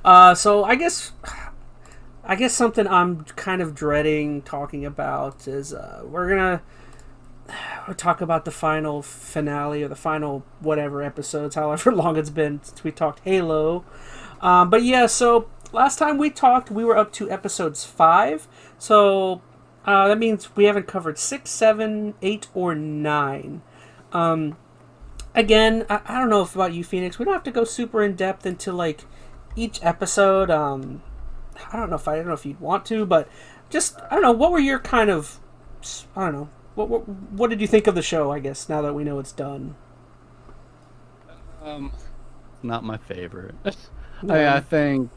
So I guess something I'm kind of dreading talking about is we'll talk about the final finale or the final whatever episodes, however long it's been since we talked Halo. But yeah, so last time we talked, we were up to episodes 5. So that means we haven't covered 6, 7, 8, or 9. Again, I don't know if about you, Phoenix. We don't have to go super in depth into like each episode. I don't know if you'd want to, but just I don't know. What were your kind of I don't know. What did you think of the show? I guess now that we know it's done. Not my favorite. No. I think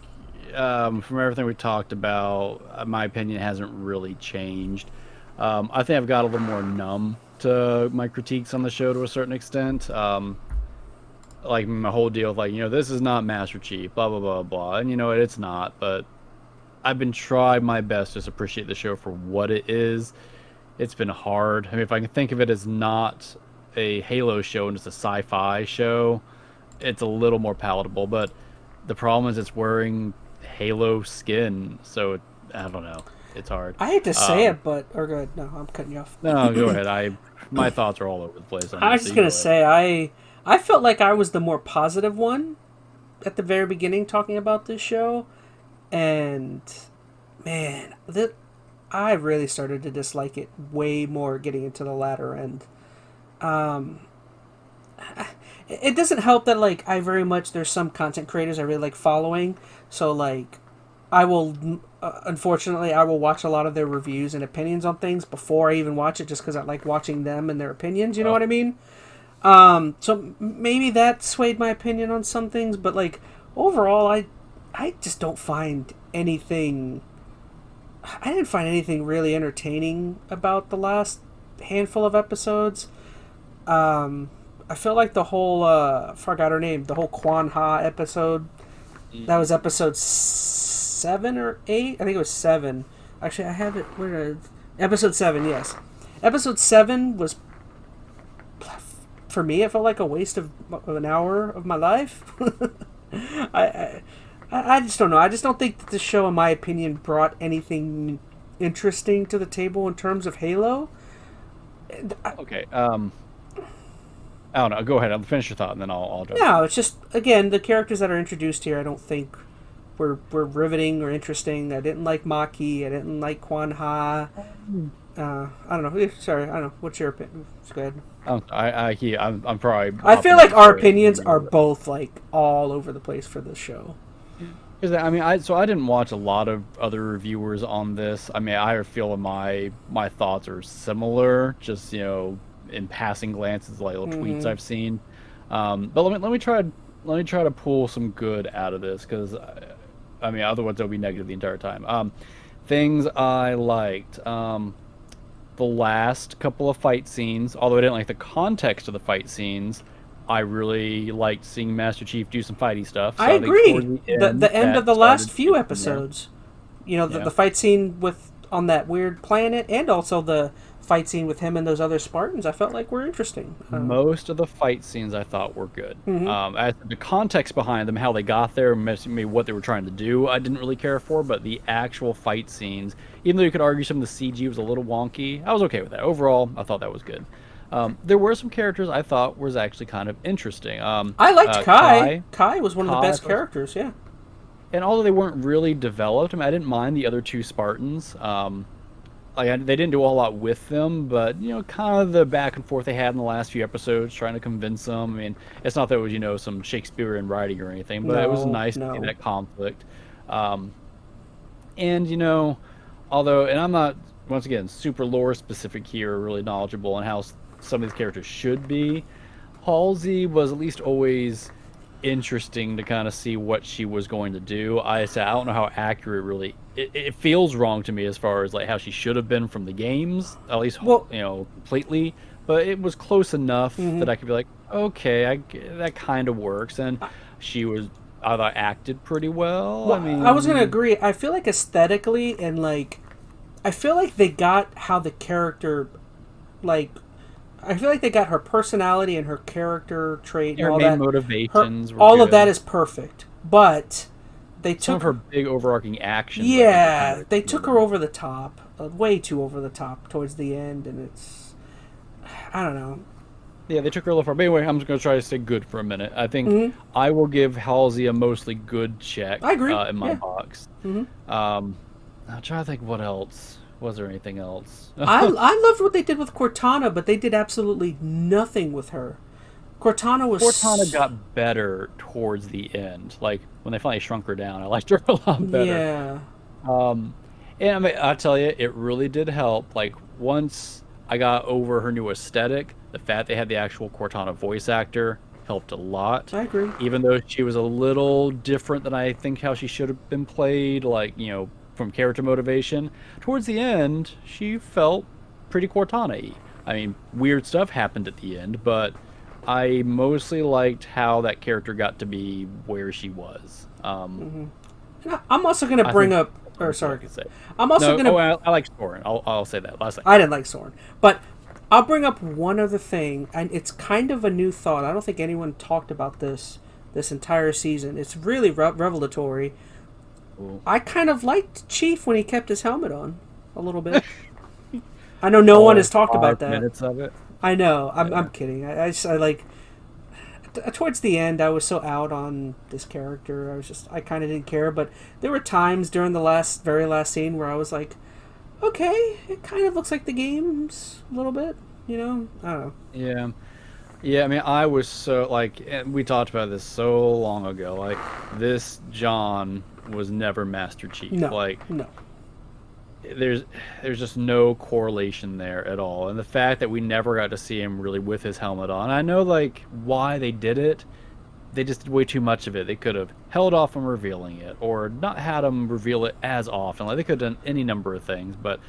from everything we talked about, my opinion hasn't really changed. I think I've got a little more numb to my critiques on the show to a certain extent. Like my whole deal of like, this is not Master Chief, blah, blah, blah, blah. And it's not, but I've been trying my best to just appreciate the show for what it is. It's been hard. I mean, if I can think of it as not a Halo show and just a sci-fi show, it's a little more palatable. But the problem is it's wearing Halo skin, so I don't know. It's hard. I hate to say it, but or go ahead. No, I'm cutting you off. No, go ahead. My thoughts are all over the place. I was just gonna say I felt like I was the more positive one at the very beginning talking about this show, and man, I really started to dislike it way more getting into the latter end. It doesn't help that like there's some content creators I really like following, so like I will unfortunately I will watch a lot of their reviews and opinions on things before I even watch it, just because I like watching them and their opinions. You know what I mean? So maybe that swayed my opinion on some things, but like overall, I just don't find anything. I didn't find anything really entertaining about the last handful of episodes. I feel like the whole forgot her name, the whole Quan Ha episode. That was episode 7 or 8. I think it was 7. Actually, I have it. Episode 7. Yes, episode 7 was. For me, it felt like a waste of an hour of my life. I just don't know. I just don't think that the show, in my opinion, brought anything interesting to the table in terms of Halo. Okay. I don't know. Go ahead. I'll finish your thought, and then I'll jump. No, it's just again the characters that are introduced here. I don't think were riveting or interesting. I didn't like Maki. I didn't like Quan Ha. I don't know. Sorry, I don't know. What's your opinion? Just go ahead. I'm probably. I feel like our opinions are both like all over the place for this show. Because I mean, I didn't watch a lot of other reviewers on this. I mean, I feel my thoughts are similar. Just in passing glances, like little tweets I've seen. But let me try to pull some good out of this, because I mean, otherwise it'll be negative the entire time. Things I liked. The last couple of fight scenes, although I didn't like the context of the fight scenes, I really liked seeing Master Chief do some fighty stuff. So I agree. The end of the last few episodes, the fight scene on that weird planet, and also the fight scene with him and those other Spartans, I felt like were interesting. Most of the fight scenes I thought were good. As the context behind them, how they got there, maybe what they were trying to do, I didn't really care for. But the actual fight scenes, even though you could argue some of the CG was a little wonky, I was okay with that. Overall, I thought that was good. There were some characters I thought was actually kind of interesting. I liked Kai. Kai was one of the best characters, yeah. And although they weren't really developed, I mean, I didn't mind the other two Spartans. They didn't do a whole lot with them, but kind of the back and forth they had in the last few episodes, trying to convince them. I mean, it's not that it was some Shakespearean writing or anything, but it was nice to see that conflict. And although, and I'm not once again super lore specific here, or really knowledgeable on how some of these characters should be, Halsey was at least always interesting to kind of see what she was going to do. I don't know how accurate really it feels wrong to me as far as like how she should have been from the games, at least completely, but it was close enough that I could be like, okay, that kind of works. And she was, I thought, acted pretty well. I mean, I was gonna agree. I feel like aesthetically and like I feel like they got how the character, like I feel like they got her personality and her character trait and all that. Motivations. All of that is perfect, but they some of took her big overarching actions. yeah, they took her over the top, way too over the top towards the end, and it's I don't know. Yeah, they took her a little far. But anyway, I'm just going to try to stay good for a minute. I think I will give Halsey a mostly good check. I agree. In my box. I'm trying to think what else. Was there anything else? I loved what they did with Cortana, but they did absolutely nothing with her. Cortana got better towards the end. Like, when they finally shrunk her down, I liked her a lot better. Yeah. And I mean, I'll tell you, it really did help. Like, once I got over her new aesthetic, the fact they had the actual Cortana voice actor helped a lot. I agree. Even though she was a little different than I think how she should have been played, like, from character motivation. Towards the end, she felt pretty Cortana-y. I mean, weird stuff happened at the end, but I mostly liked how that character got to be where she was. I'm also going to bring up... Or sorry. I'm also going to... I like Soren. I'll say that. Last thing. I didn't like Soren. But I'll bring up one other thing, and it's kind of a new thought. I don't think anyone talked about this entire season. It's really revelatory. Ooh. I kind of liked Chief when he kept his helmet on a little bit. I know no one has talked about that. Minutes of it. I know. I'm kidding. I like... Towards the end, I was so out on this character. I kind of didn't care. But there were times during the very last scene where I was like, okay, it kind of looks like the games a little bit, I don't know. Yeah, I mean, I was so, and we talked about this so long ago, this John was never Master Chief. No. There's just no correlation there at all. And the fact that we never got to see him really with his helmet on, I know, why they did it. They just did way too much of it. They could have held off on revealing it, or not had him reveal it as often. They could have done any number of things, but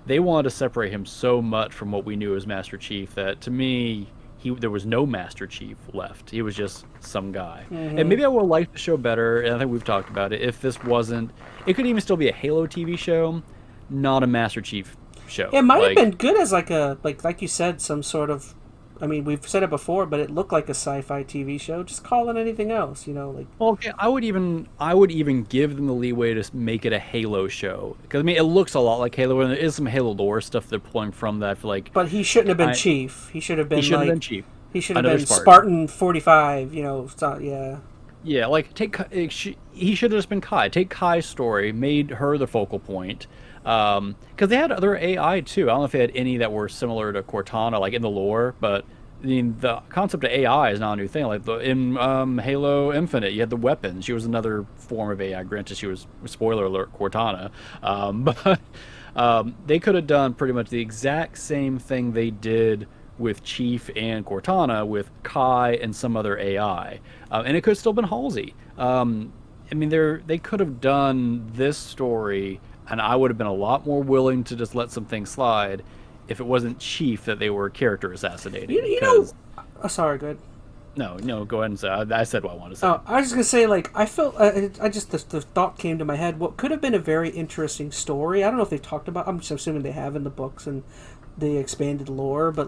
they wanted to separate him so much from what we knew as Master Chief that, to me, there was no Master Chief left. He was just some guy. And maybe I would have liked the show better, and I think we've talked about it, if this wasn't... It could even still be a Halo TV show, not a Master Chief show. It might have been good as like you said, some sort of... I mean, we've said it before, but it looked like a sci-fi TV show. Just call it anything else, Well, okay, I would even give them the leeway to make it a Halo show, because I mean, it looks a lot like Halo, and there is some Halo lore stuff they're pulling from that. But he shouldn't have been Chief. He should have been. Chief. He should have been Spartan 45. Yeah. Yeah, he should have just been Kai. Take Kai's story, made her the focal point. Because they had other AI too. I don't know if they had any that were similar to Cortana, in the lore, but I mean, the concept of AI is not a new thing. In Halo Infinite, you had the weapons. She was another form of AI. Granted, she was, spoiler alert, Cortana. But they could have done pretty much the exact same thing they did with Chief and Cortana with Kai and some other AI. And it could have still been Halsey. I mean, they could have done this story, and I would have been a lot more willing to just let some things slide if it wasn't Chief that they were character assassinating. Sorry, good. No, go ahead and say. I said what I wanted to say. Oh, I was just going to say, I felt, the thought came to my head, what could have been a very interesting story, I don't know if they talked about, I'm just assuming they have in the books and the expanded lore, but,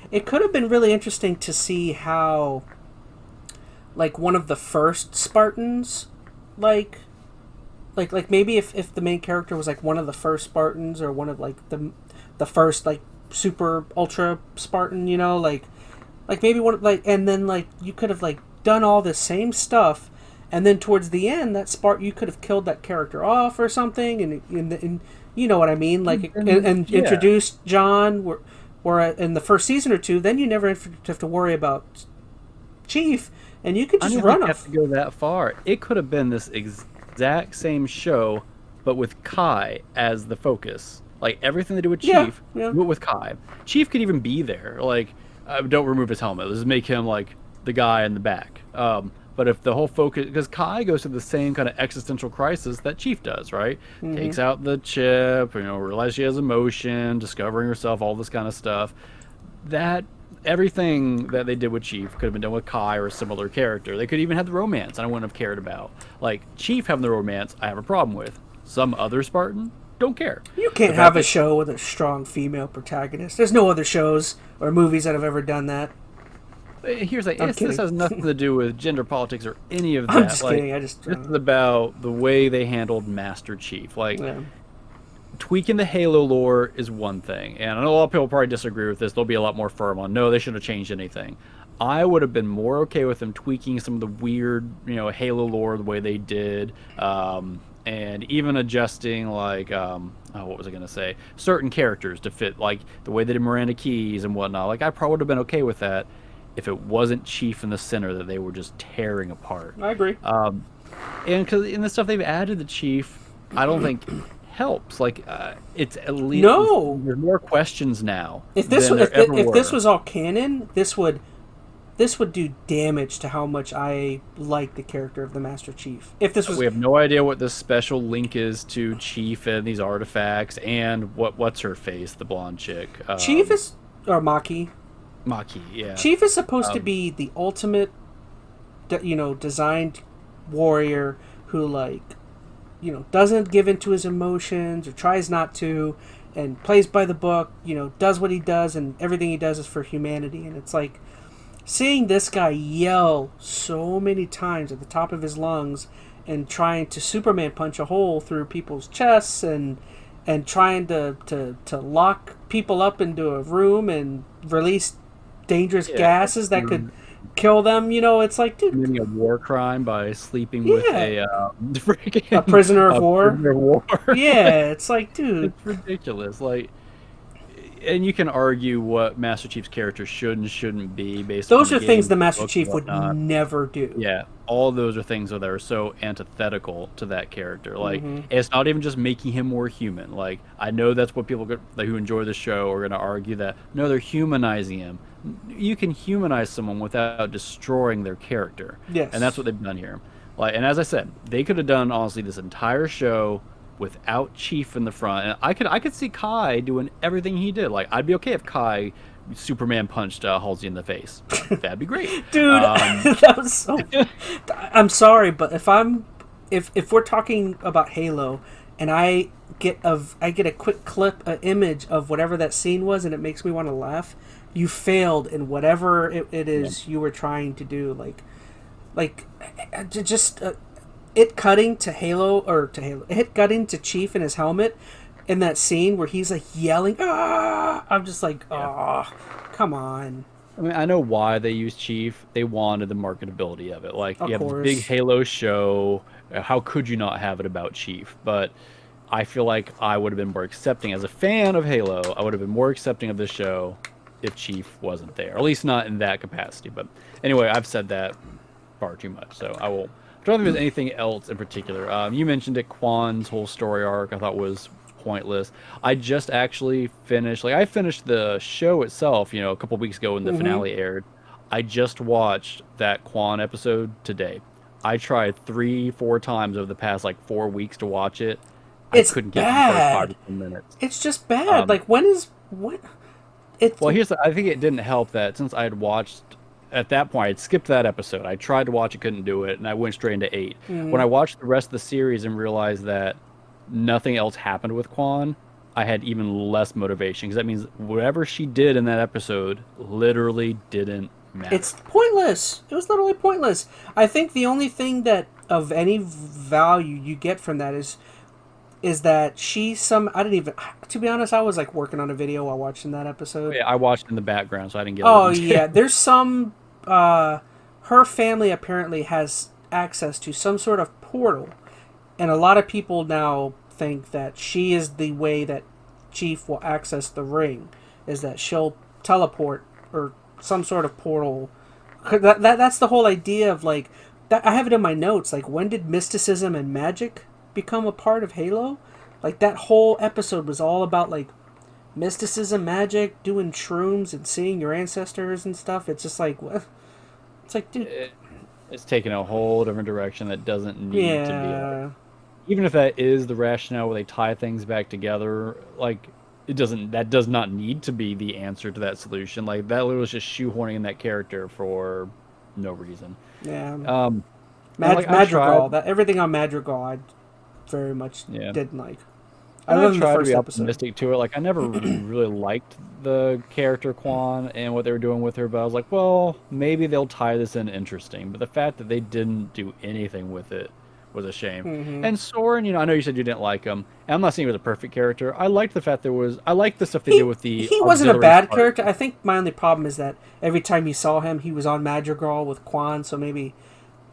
it could have been really interesting to see how, one of the first Spartans, maybe if the main character was one of the first Spartans, or one of the first super ultra Spartan, maybe one and then you could have done all the same stuff, and then towards the end that you could have killed that character off or something, and you know what I mean, and introduced John, where in the first season or two, then you never have to worry about Chief, and you could just run off. Have to go that far. It could have been this exact same show, but with Kai as the focus. Everything they do with Chief, do it with Kai. Chief could even be there. Don't remove his helmet. Let's make him the guy in the back. But if the whole focus, because Kai goes through the same kind of existential crisis that Chief does, right? Mm-hmm. Takes out the chip, realizes she has emotion, discovering herself, all this kind of stuff. Everything that they did with Chief could have been done with Kai or a similar character. They could even have the romance I wouldn't have cared about. Chief having the romance, I have a problem with. Some other Spartan, don't care. You can't have a show with a strong female protagonist. There's no other shows or movies that have ever done that. Here's like, I'm this kidding. has nothing to do with gender politics or any of that. I'm just like, kidding. I just this is about the way they handled Master Chief. Like, yeah. tweaking the Halo lore is one thing, and I know a lot of people probably disagree with this. They'll be a lot more firm on, no, they shouldn't have changed anything. I would have been more okay with them tweaking some of the weird, Halo lore the way they did, and even adjusting, like, what was I going to say? Certain characters to fit, like, the way they did Miranda Keys and whatnot. Like, I probably would have been okay with that if it wasn't Chief in the center that they were just tearing apart. I agree. And because in the stuff they've added, the Chief, I don't think helps. Like, it's at least No. there's more questions now. If this than was there ever if this were. was all canon, this would do damage to how much I like the character of the Master Chief. If this was, We have no idea what this special link is to Chief and these artifacts, and what's her face, the blonde chick. Chief is or Maki. Maki, yeah. Chief is supposed to be the ultimate, designed warrior who, like, doesn't give into his emotions or tries not to, and plays by the book. Does what he does, and everything he does is for humanity. And it's like seeing this guy yell so many times at the top of his lungs and trying to Superman punch a hole through people's chests and trying to lock people up into a room and release dangerous gases that could kill them. It's like, dude, Committing a war crime by sleeping with a prisoner of war. Prisoner of war. Yeah, it's like, dude, It's ridiculous. Like, and you can argue what Master Chief's character should and shouldn't be based on those the are things game, the Master book, Chief would whatnot. never do. Yeah, all those are things that are so antithetical to that character. Like, Mm-hmm. it's not even just making him more human. Like, I know that's what people who enjoy the show are going to argue that, no, they're humanizing him. You can humanize someone without destroying their character. Yes. And that's what they've done here. Like, and as I said, they could have done, honestly, this entire show without Chief in the front. And I could see Kai doing everything he did. Like, I'd be okay if Kai Superman punched Halsey in the face. That'd be great. Dude, that was so. I'm sorry, but if we're talking about Halo, and I get a quick clip, an image of whatever that scene was, and it makes me want to laugh, you failed in whatever it is you were trying to do. It cutting to it cutting to Chief in his helmet in that scene where he's like yelling, ah! I'm just like, oh, come on. I mean, I know why they used Chief. They wanted the marketability of it. Like, Of you have the course. big Halo show. How could you not have it about Chief? But I feel like I would have been more accepting. As a fan of Halo, I would have been more accepting of this show if Chief wasn't there. Or at least not in that capacity. But anyway, I've said that far too much, so I will. I don't think there's anything else in particular. You mentioned it, Quan's whole story arc I thought was pointless. I just actually finished, I finished the show itself, a couple weeks ago when the finale aired. I just watched that Quan episode today. I tried 3-4 times over the past 4 weeks to watch it. I couldn't get through the first 5 to 10 minutes. It's just bad. Well, I think it didn't help that since I had watched, at that point, I'd skipped that episode. I tried to watch it, couldn't do it, and I went straight into 8. When I watched the rest of the series and realized that nothing else happened with Quan, I had even less motivation, because that means whatever she did in that episode literally didn't matter. It's pointless. It was literally pointless. I think the only thing that of any value you get from that is that I didn't even, to be honest, I was working on a video while watching that episode. Yeah, I watched in the background, so I didn't get Oh it. yeah, there's some her family apparently has access to some sort of portal, and a lot of people now think that she is the way that Chief will access the ring, is that she'll teleport or some sort of portal. That's the whole idea of that. I have it in my notes. When did mysticism and magic become a part of Halo? That whole episode was all about mysticism, magic, doing shrooms and seeing your ancestors and stuff. It's just what? It's dude. It's taken a whole different direction that doesn't need to be. Even if that is the rationale where they tie things back together, that does not need to be the answer to that solution. That literally was just shoehorning in that character for no reason. Yeah. Madrigal. Everything on Madrigal, I very much didn't like. Other I than the try to first be episode. optimistic to it. Like, I never really liked the character Quan and what they were doing with her, but I was like, well, maybe they'll tie this in interesting. But the fact that they didn't do anything with it was a shame. Mm-hmm. And Soren, I know you said you didn't like him, and I'm not saying he was a perfect character. I liked the fact I liked the stuff they did with the He wasn't a auxiliary bad party. character. I think my only problem is that every time you saw him, he was on Madrigal with Quan, so maybe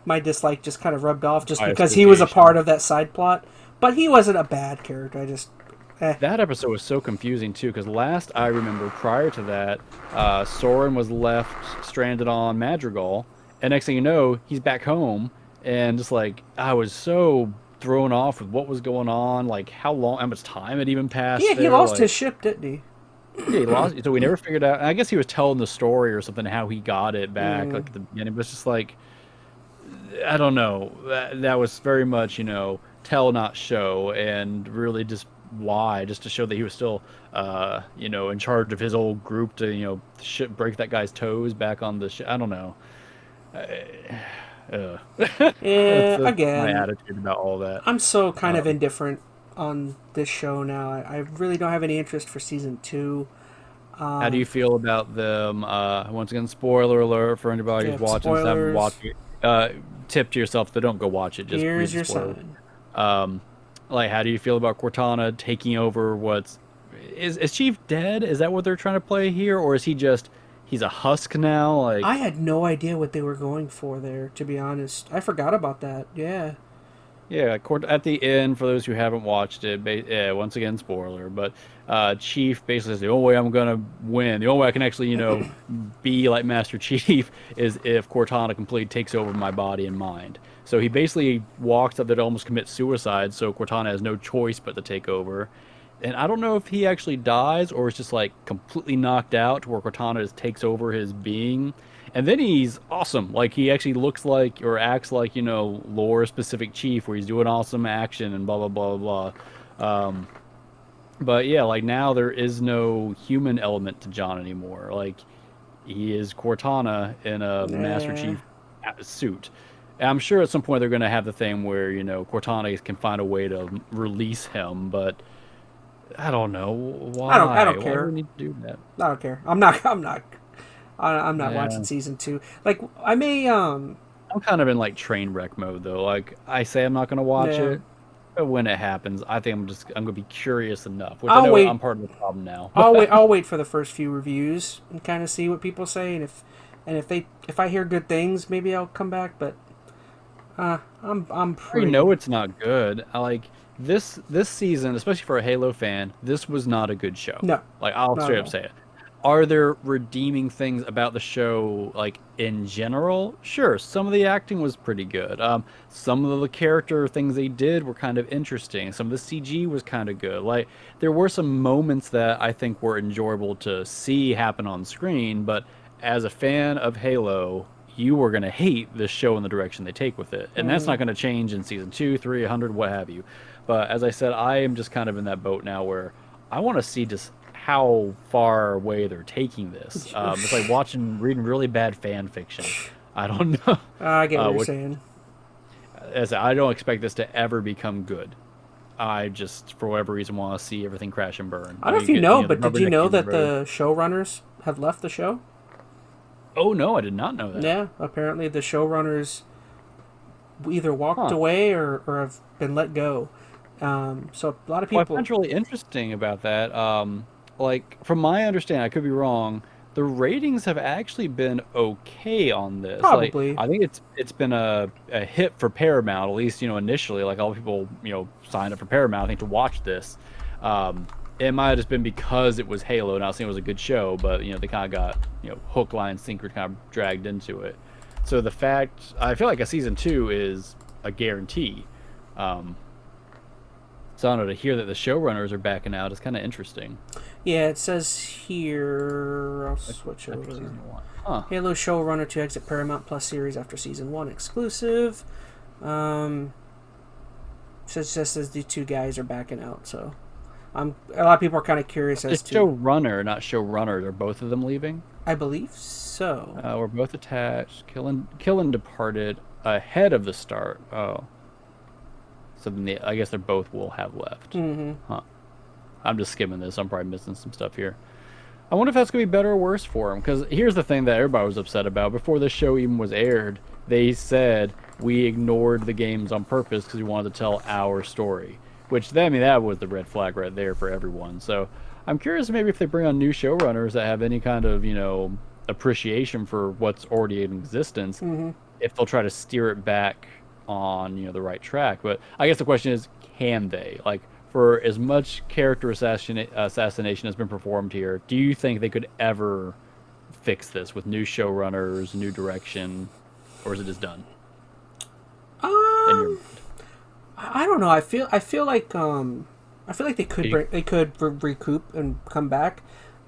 my dislike just kind of rubbed off just By because he was a association. part of that side plot. But he wasn't a bad character. I just That episode was so confusing too, because last I remember, prior to that, Soren was left stranded on Madrigal, and next thing you know, he's back home, and just like I was so thrown off with what was going on, like how much time had even passed. yeah, he there, lost like, his ship, didn't he? Yeah, he lost. So we never figured out. And I guess he was telling the story or something how he got it back, Mm. like at the beginning. But it's just like I don't know. That was very much tell not show, and really just why, just to show that he was still in charge of his old group to break that guy's toes back on the ship. I don't know. That's Yeah, my again, attitude about all that. I'm so kind of Um, indifferent on this show now. I really don't have any interest for season 2. how do you feel about them? Once again, spoiler alert for anybody Yeah, who's watching, this, haven't spoilers. watched it. Tip to yourself that don't go watch it. Just read Here's the your spoilers. sign. Like, how do you feel about Cortana taking over? Is Chief dead? Is that what they're trying to play here, or is he's a husk now? Like, I had no idea what they were going for there, to be honest. I forgot about that. Yeah. yeah, at the end, for those who haven't watched it, once again, spoiler, but Chief basically says the only way I'm gonna win, the only way I can actually, be like Master Chief, is if Cortana completely takes over my body and mind. So he basically walks up there to almost commit suicide, so Cortana has no choice but to take over. And I don't know if he actually dies or is just like completely knocked out to where Cortana just takes over his being. And then he's awesome. Like, he actually looks like or acts like, lore specific Chief, where he's doing awesome action and blah, blah, blah, blah, blah. But yeah, like, now there is no human element to John anymore. Like, he is Cortana in a Master Yeah. Chief suit. And I'm sure at some point they're going to have the thing where, Cortana can find a way to release him, but I don't know why. I don't Why care. do we need to do that? I don't care. I'm not Yeah. watching season 2. Like, I may, I'm kind of in like train wreck mode though. Like, I say I'm not going to watch Yeah. it, but when it happens, I think I'm going to be curious enough. Which I'll I know wait. I'm part of the problem now. I'll wait for the first few reviews and kind of see what people say, and if I hear good things, maybe I'll come back. But I'm I pretty. know it's not good. I like this season, especially for a Halo fan. This was not a good show. No, Like, I'll not straight at up all. say it. Are there redeeming things about the show, like, in general? Sure, some of the acting was pretty good. Some of the character things they did were kind of interesting. Some of the CG was kind of good. Like, there were some moments that I think were enjoyable to see happen on screen, but as a fan of Halo, you were going to hate this show and the direction they take with it. And that's not going to change in season 2, 3, 100, what have you. But as I said, I am just kind of in that boat now where I want to see just how far away they're taking this. It's like reading really bad fan fiction. I don't know. I get what you're which- saying. As I don't expect this to ever become good. I just, for whatever reason, want to see everything crash and burn. I don't know if you know, but the did you know rubbernecking that road. the showrunners have left the show? Oh no, I did not know that. Yeah, apparently the showrunners either walked Huh. away or have been let go. So a lot of Well, I people. find really interesting about that. Like, from my understanding, I could be wrong. The ratings have actually been okay on this. Probably. Like, I think it's been a hit for Paramount, at least initially. Like, all the people signed up for Paramount, I think, to watch this. It might have just been because it was Halo. Not saying it was a good show, but they kind of got hook, line, sinker, kind of dragged into it. So the fact, I feel like a season 2 is a guarantee. So I don't know, to hear that the showrunners are backing out is kind of interesting. Yeah, it says here. I'll switch After over. season 1. Huh. Halo showrunner to exit Paramount Plus series after season 1 exclusive. Says just as the two guys are backing out, so a lot of people are kind of curious as It's to. showrunner, not showrunners. Are both of them leaving? I believe so. We're both attached. Killen departed ahead of the start. Oh. So then I guess they both will have left. Mm-hmm. Huh. I'm just skimming this. I'm probably missing some stuff here. I wonder if that's going to be better or worse for him. Because here's the thing that everybody was upset about. Before this show even was aired, they said we ignored the games on purpose because we wanted to tell our story. Which, that was the red flag right there for everyone. So I'm curious maybe if they bring on new showrunners that have any kind of, appreciation for what's already in existence, if they'll try to steer it back on, the right track. But I guess the question is, can they? Like, for as much character assassination has been performed here, do you think they could ever fix this with new showrunners, new direction, or is it just done? I don't know. I feel like they could recoup and come back,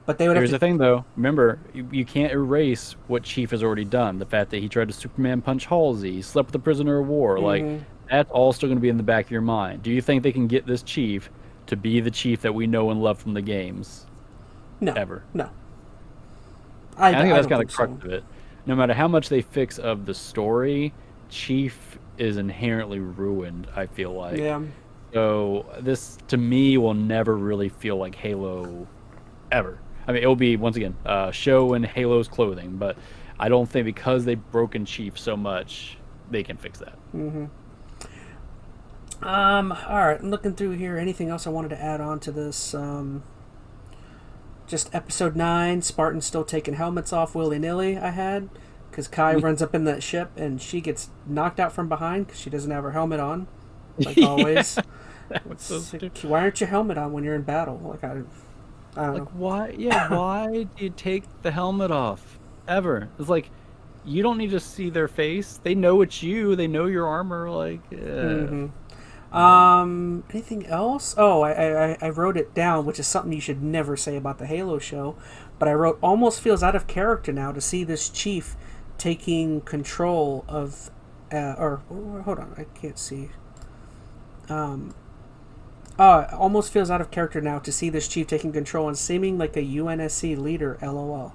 but they would. Here's the thing, though. Remember, you can't erase what Chief has already done. The fact that he tried to Superman punch Halsey, slept with a prisoner of war, like. That's all still going to be in the back of your mind. Do you think they can get this Chief to be the Chief that we know and love from the games? No. Ever? No. I think that's kind of the crux of it. No matter how much they fix of the story, Chief is inherently ruined, I feel like. Yeah. So this, to me, will never really feel like Halo ever. I mean, it'll be, once again, show in Halo's clothing, but I don't think because they've broken Chief so much, they can fix that. All right, I'm looking through here. Anything else I wanted to add on to this? Just episode 9, Spartan's still taking helmets off willy-nilly, I had. Because Kai runs up in that ship and she gets knocked out from behind because she doesn't have her helmet on, like always. That was so stupid. Why aren't your helmet on when you're in battle? Like, I don't know. Why? Yeah, why do you take the helmet off? Ever. It's like, you don't need to see their face. They know it's you. They know your armor. Like, anything else? Oh, I wrote it down, which is something you should never say about the Halo show. But I wrote, almost feels out of character now to see this Chief taking control of, hold on, I can't see. It almost feels out of character now to see this Chief taking control and seeming like a UNSC leader. LOL.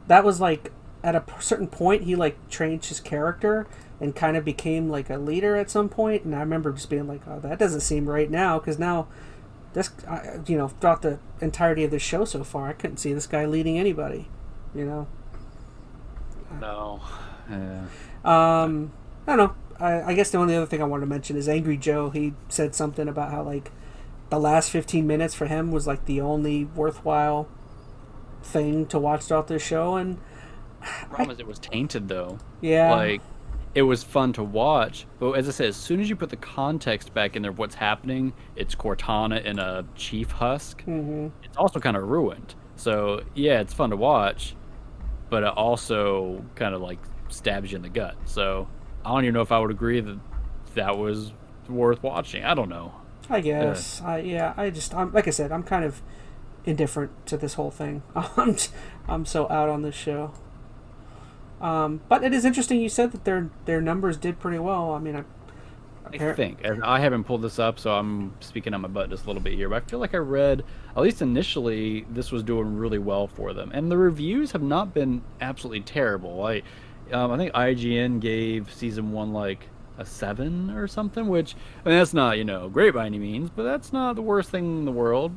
That was like, at a certain point, he like changed his character and kind of became like a leader at some point. And I remember just being like, oh, that doesn't seem right now, because now this, throughout the entirety of the show so far, I couldn't see this guy leading anybody. No. Yeah. I don't know. I guess the only other thing I wanted to mention is Angry Joe. He said something about how like the last 15 minutes for him was like the only worthwhile thing to watch throughout this show, and the problem is it was tainted though. Yeah. Like, it was fun to watch, but as I said, as soon as you put the context back in there of what's happening, it's Cortana in a Chief husk. It's also kind of ruined. So yeah, it's fun to watch, but it also kind of like stabs you in the gut. So I don't even know if I would agree that was worth watching. I don't know. I guess. I'm like I said, I'm kind of indifferent to this whole thing. I'm so out on this show. But it is interesting you said that their numbers did pretty well. I mean, I think, and I haven't pulled this up, so I'm speaking on my butt just a little bit here, but I feel like I read, at least initially, this was doing really well for them. And the reviews have not been absolutely terrible. I think IGN gave season 1 like a 7 or something, which, I mean, that's not, great by any means, but that's not the worst thing in the world.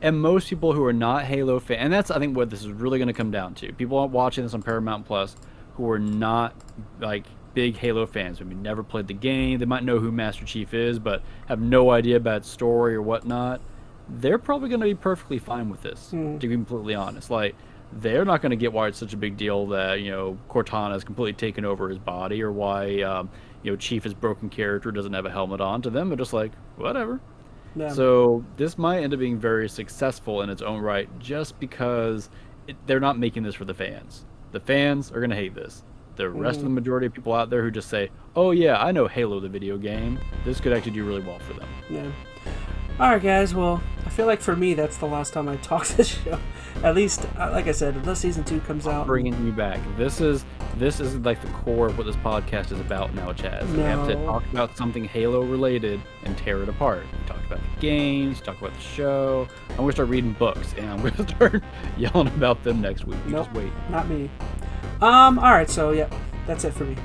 And most people who are not Halo fans, and that's, I think, what this is really going to come down to. People watching this on Paramount Plus who are not, like, big Halo fans. I mean, never played the game. They might know who Master Chief is, but have no idea about story or whatnot. They're probably going to be perfectly fine with this, to be completely honest. Like, they're not going to get why it's such a big deal that, Cortana has completely taken over his body, or why, Chief is broken character, doesn't have a helmet on. To them, they're just like, whatever. Yeah. So this might end up being very successful in its own right, just because they're not making this for the fans. The fans are going to hate this. The rest of the majority of people out there who just say, oh yeah, I know Halo the video game, this could actually do really well for them. Yeah. Alright guys, well, I feel like for me that's the last time I talk this show. At least, like I said, unless season 2 comes out. Bringing you back. This is like the core of what this podcast is about now, Chaz. No. We have to talk about something Halo related and tear it apart. We talk about the games, talk about the show. I'm going to start reading books, and I'm going to start yelling about them next week. Nope, just wait. Not me. Alright, so yeah, that's it for me.